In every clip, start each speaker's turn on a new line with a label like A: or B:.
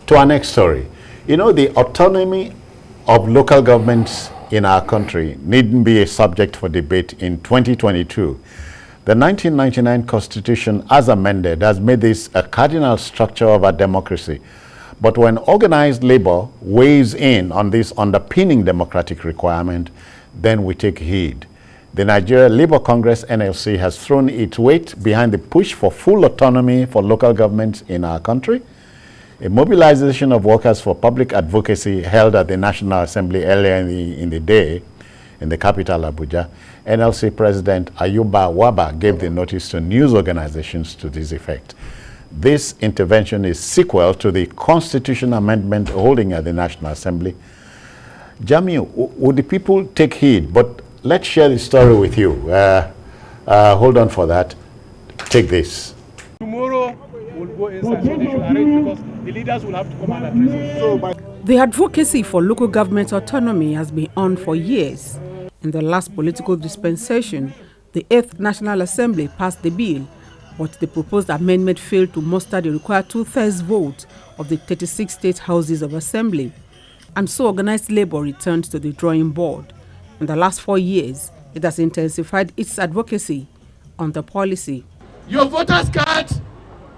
A: To our next story. You know, the autonomy of local governments in our country needn't be a subject for debate in 2022. The 1999 Constitution, as amended, has made this a cardinal structure of our democracy. But when organized labor weighs in on this underpinning democratic requirement, then we take heed. The Nigeria Labour Congress, NLC, has thrown its weight behind the push for full autonomy for local governments in our country. A mobilization of workers for public advocacy held at the National Assembly earlier in the day in the capital, Abuja. NLC President Ayuba Waba gave the notice to news organizations to this effect. This intervention is sequel to the constitution amendment holding at the National Assembly. Jamiu, would the people take heed? But let's share the story with you. Hold on for that. Take this.
B: Tomorrow we'll go inside, so they should arrange because the leaders will have to come and address us.
C: The advocacy for local government autonomy has been on for years. In the last political dispensation, the 8th National Assembly passed the bill, but the proposed amendment failed to muster the required 2/3 vote of the 36 state houses of assembly. And so organized labor returned to the drawing board. In the last 4 years, it has intensified its advocacy on the policy.
D: Your voter's card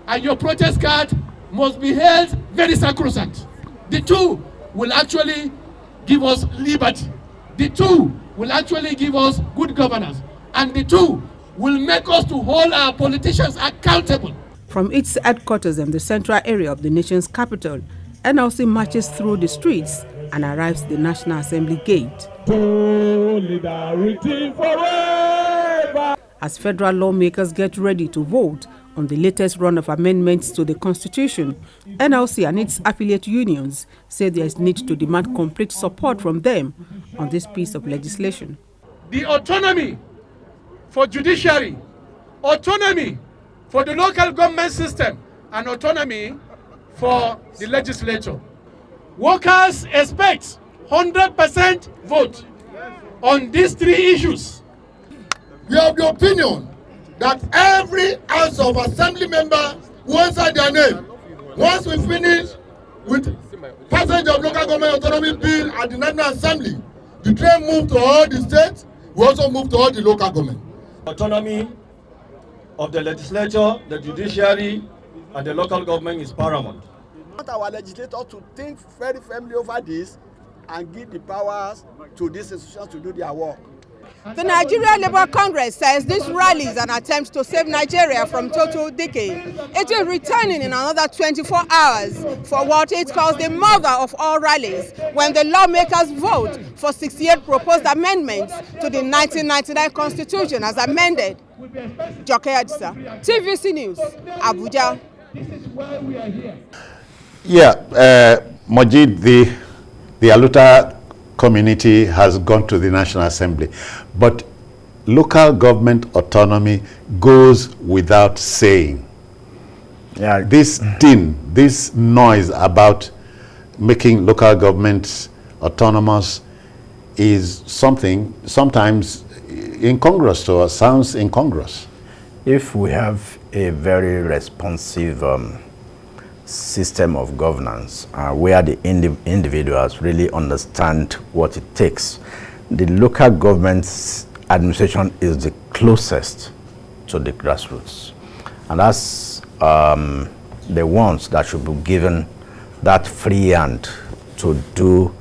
D: and your protest card must be held very sacrosanct. The two will actually give us liberty. The two will actually give us good governance. And the two will make us to hold our politicians accountable.
C: From its headquarters in the central area of the nation's capital, NLC marches through the streets and arrives at the National Assembly gate.
B: Solidarity forever.
C: As federal lawmakers get ready to vote on the latest run of amendments to the Constitution, NLC and its affiliate unions say there is need to demand complete support from them on this piece of legislation.
D: The autonomy for judiciary, autonomy for the local government system, and autonomy for the legislature. Workers expect 100% vote on these three issues.
E: We have the opinion that every House of Assembly member will answer their name. Once we finish with passage of local government autonomy bill at the National Assembly, the train move to all the states, we also move to all the local government.
F: Autonomy of the legislature, the judiciary, and the local government is paramount.
G: We want our legislators to think very firmly over this and give the powers to these institutions to do their work.
H: The Nigeria Labour Congress says this rally is an attempt to save Nigeria from total decay. It is returning in another 24 hours for what it calls the mother of all rallies, when the lawmakers vote for 68 proposed amendments to the 1999 Constitution as amended. Joke Adisa, TVC News, Abuja.
A: Yeah, Majid, the Aluta community has gone to the National Assembly, but local government autonomy goes without saying. Yeah, this din, this noise about making local governments autonomous is something sometimes incongruous to us, sounds incongruous.
I: If we have a very responsive system of governance where the individuals really understand what it takes, the local government's administration is the closest to the grassroots, and that's the ones that should be given that free hand to do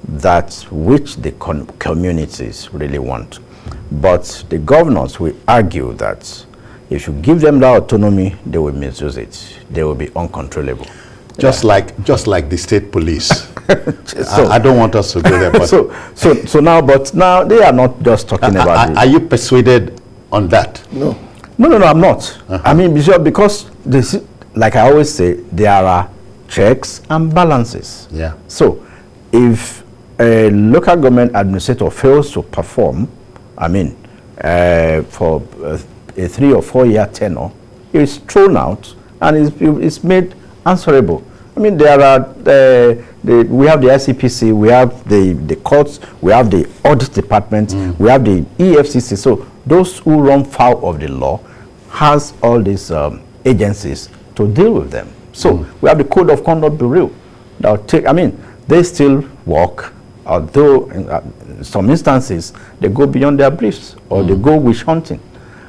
I: that which the communities really want. But the governors will argue that if you give them that autonomy, they will misuse it. They will be uncontrollable.
A: Just like the state police. So, I don't want us to go there. But
I: so now they are not just talking about it.
A: Are you persuaded on that?
I: No, I'm not. I mean, because this, like I always say, there are checks and balances.
A: Yeah.
I: So if a local government administrator fails to perform, I mean, for a 3 or 4 year tenure, is thrown out and is made answerable. I mean, there are we have the ICPC, we have the courts, we have the audit department, we have the EFCC. So those who run foul of the law has all these agencies to deal with them. So we have the Code of Conduct Bureau. They still work, although in some instances they go beyond their briefs or they go witch hunting.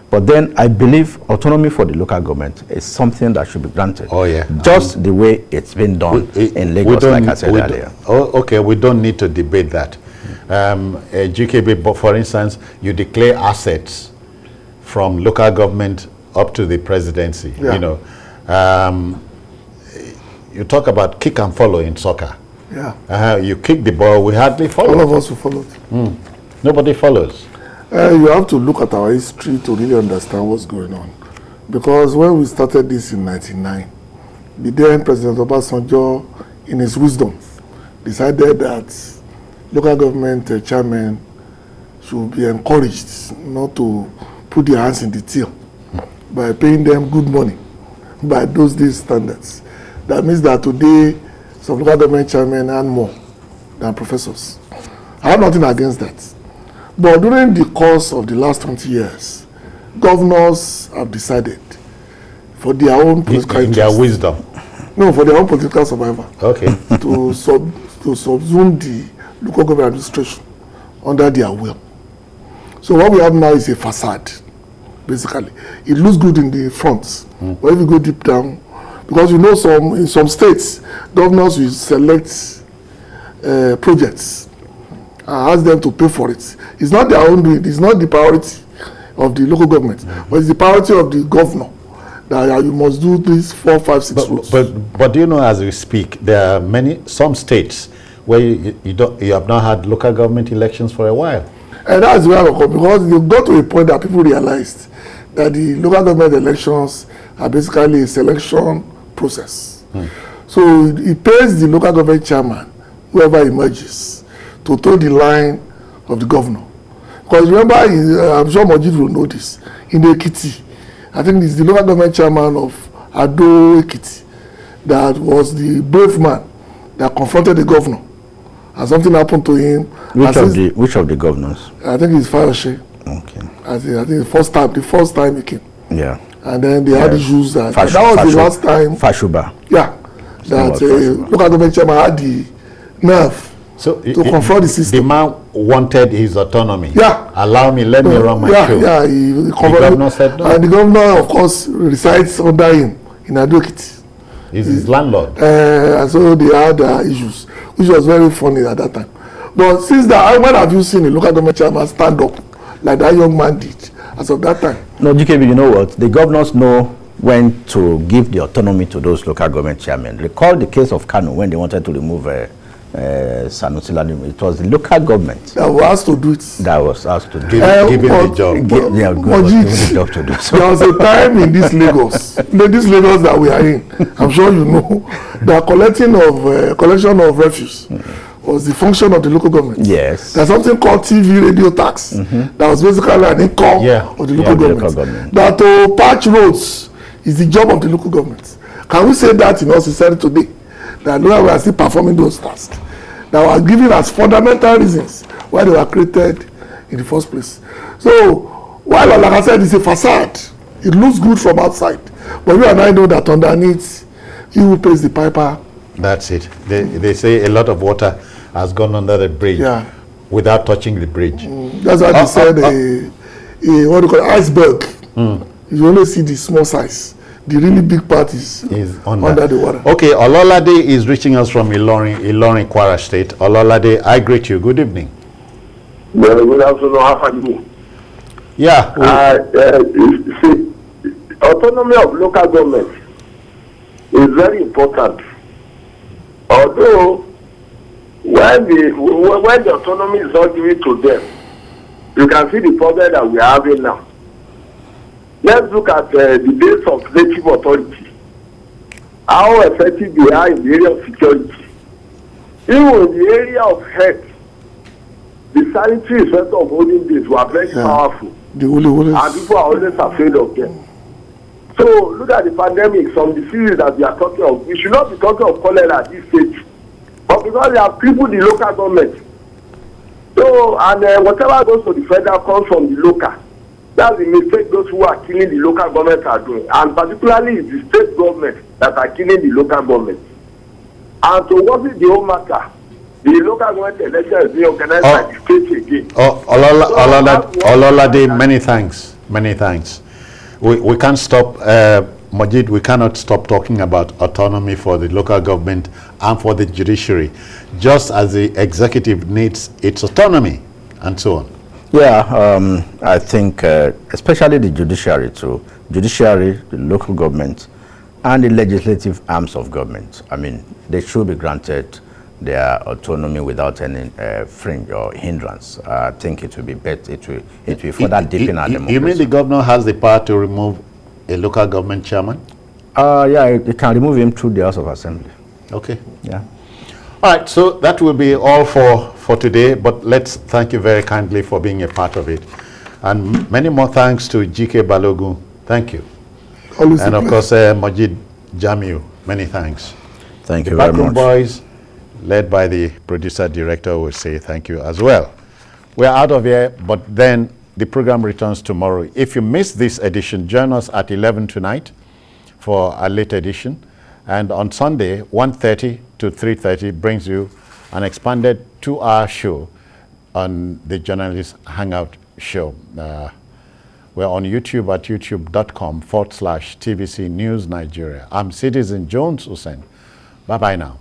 I: But then I believe autonomy for the local government is something that should be granted.
A: Oh yeah.
I: Just the way it's been done in Lagos, like I said earlier.
A: Okay, we don't need to debate that. GKB, but for instance, you declare assets from local government up to the presidency.
J: Yeah.
A: You know, you talk about kick and follow in soccer.
J: Yeah.
A: You kick the ball, we hardly follow.
J: All of us who followed.
A: Nobody follows.
J: You have to look at our history to really understand what's going on. Because when we started this in 1999, the then President Obasanjo, in his wisdom, decided that local government chairmen should be encouraged not to put their hands in the till by paying them good money by those days standards. That means that today some local government chairmen earn more than professors. I have nothing against that. But during the course of the last 20 years, governors have decided for their own political
A: in their wisdom.
J: No, for their own political survival.
A: Okay.
J: to subsume the local government administration under their will. So what we have now is a facade, basically. It looks good in the front, but if you go deep down, because you know in some states, governors will select projects and ask them to pay for it. It's not their own doing, it's not the priority of the local government, but it's the priority of the governor that you must do this 4, 5, 6 roads.
A: But do you know, as we speak, there are some states where you have not had local government elections for a while.
J: And that's where I come, because you got to a point that people realized that the local government elections are basically a selection process. So it pays the local government chairman, whoever emerges, to toe the line of the governor. Because remember, I'm sure Mojid will know this, in Ekiti, I think it's the local government chairman of Ado Ekiti that was the brave man that confronted the governor. And something happened to him.
I: Which of the governors?
J: I think it's Fayoshe.
I: Okay.
J: I think the first time he came.
I: Yeah.
J: And then they had issues that was the last time.
I: Fashuba.
J: Yeah. That local government chairman had the nerve to confront the system.
A: The man wanted his autonomy.
J: Yeah.
A: Allow me, let me run my show.
J: Yeah,
A: the governor said no.
J: And the governor, of course, resides under him in Ado Ekiti.
A: He's his landlord.
J: And so they had issues, which was very funny at that time. But since that, when have you seen a local government chairman stand up like that young man did as of that time?
I: No, GKB, you know what? The governors know when to give the autonomy to those local government chairmen. Recall the case of Kano when they wanted to remove Sanusi Ladimu. It was the local government
J: that was asked to do it.
I: That was asked to do
A: it. Give him the job.
I: Give the job to do so.
J: There was a time in this Lagos, that we are in, I'm sure you know, the collection of refuse was the function of the local government.
I: Yes.
J: There's something called TV radio tax that was basically an income of the local government. That to patch roads is the job of the local government. Can we say that in our society today? That we are still performing those tasks that were given as fundamental reasons why they were created in the first place. So, while, like I said, it's a facade, it looks good from outside, but you and I know that underneath, he who pays the piper.
A: That's it. They say a lot of water has gone under the bridge without touching the bridge.
J: That's why they said what do you call it, iceberg. You only see the small size. The really big part is under the water.
A: Okay, Ololade is reaching us from Ilorin, Kwara State. Ololade, I greet you. Good evening.
K: Well, good afternoon. How are you?
A: Yeah.
K: See, autonomy of local government is very important. Although, when the autonomy is not given to them, you can see the problem that we are having now. Let's look at the days of native authority, how effective they are in the area of security. Even in the area of health, the sanitary inspector of holding days were very powerful. And people are always afraid of them. So look at the pandemic, some diseases that we are talking of. We should not be talking of cholera at this stage. But because they have crippled the local government. So, and whatever goes to the federal comes from the local. That's the mistake those who are killing the local government are doing. And particularly it's the state government that are killing the local government. And to what is the whole matter? The local government election is being organized by the state again.
A: Ololade, many thanks. Many thanks. We can't stop, Majid, we cannot stop talking about autonomy for the local government and for the judiciary, just as the executive needs its autonomy and so on.
I: Yeah, I think especially the judiciary too. Judiciary, the local government, and the legislative arms of government. I mean, they should be granted their autonomy without any fringe or hindrance. I think it will be better. It will further deepen our democracy.
A: You mean the governor has the power to remove a local government chairman?
I: Yeah, it can remove him through the House of Assembly.
A: Okay.
I: Yeah.
A: All right, so that will be all for today, but let's thank you very kindly for being a part of it. And many more thanks to GK Balogun. Thank you.
J: Always
A: and of course, Majid Jamiu. Many thanks.
I: Thank you very much.
A: The Backroom Boys, led by the producer director, will say thank you as well. We're out of here, but then the program returns tomorrow. If you missed this edition, join us at 11 tonight for a late edition. And on Sunday, 1:30 to 3:30 brings you an expanded 2-hour show on the Journalist Hangout show. We're on YouTube at youtube.com/TVC News Nigeria. I'm Citizen Jones Hussein. Bye-bye now.